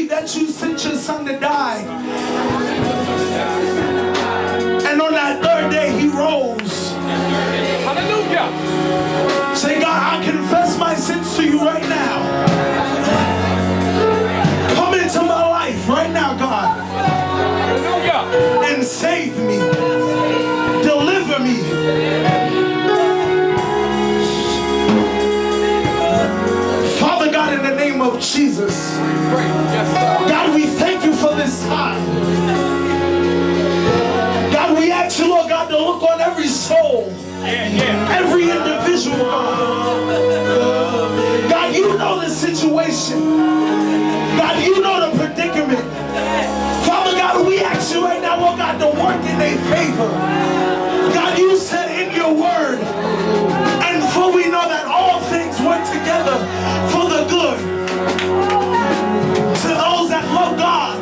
believe that you sent your son to die. And on that third day, he rose. Hallelujah. Say, God, I confess my sins to you right now. Come into my life right now, God. Hallelujah. And save me. Deliver me. Father God, in the name of Jesus, God, we thank you for this time. God, we ask you, Lord God, to look on every soul, every individual, God. God, you know the situation. God, you know the predicament. Father God, we ask you right now, Lord God, to work in their favor. God, you said in your word, and for we know that all things work together for the good to those that love God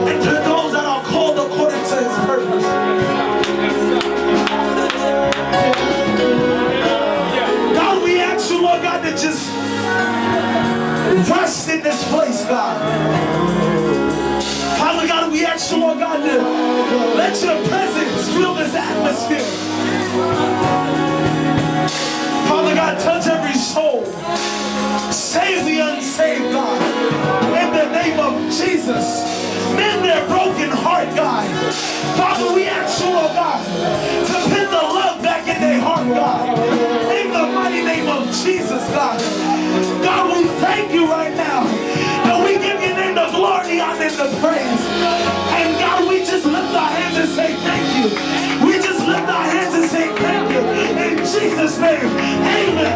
and to those that are called according to his purpose. God, we ask you, Lord God, to just rest in this place, God. Father God, we ask you, Lord God, to let your presence fill this atmosphere. Father God, touch every soul. Save the unsaved, God. In the name of Jesus. Mend their broken heart, God. Father, we ask you, Lord God, to put the love back in their heart, God. In the mighty name of Jesus, God. God, we thank you right now. And we give your name the glory, honor, and the praise. And God, we just lift our hands and say thank you. We just lift our hands and say thank you. In Jesus' name, amen.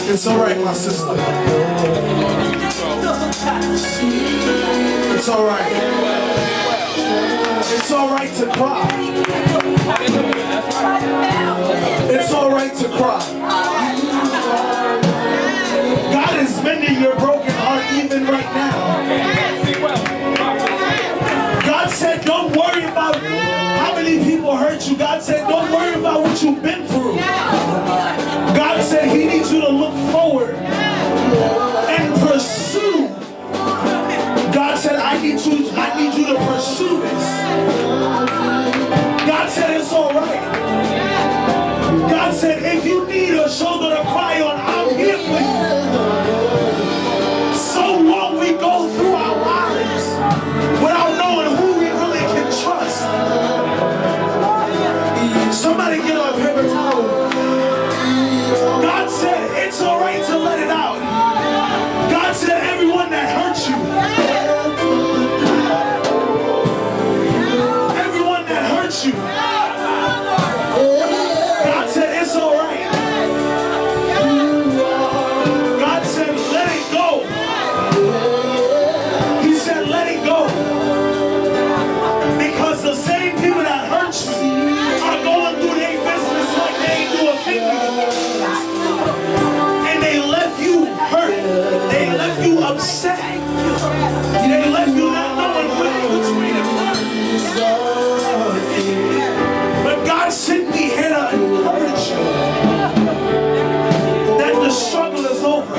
It's all right, my sister. It's all right. It's all right to cry. It's all right to cry. God is mending your broken heart even right now. God said, don't worry about how many people hurt you. God said, don't worry about what you've been through. God said he needs you to look forward and pursue. God said, I need you to pursue this. God said it's all right. God said, if you need a shoulder to cry on, I'm here for you. So long we go through our lives without knowing who we really can trust. Somebody get up here and tell them. God said it's all right to let it out. God said everyone that hurts you, everyone that hurts you, God said it's all right. God said let it go. He said let it go. Because the same people that hurt you are going through their business like they ain't do a thing. And they left you hurt. They left you upset. They left you not knowing which way to turn. But God sent me here to encourage you that the struggle is over.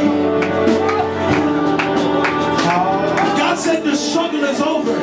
God said the struggle is over.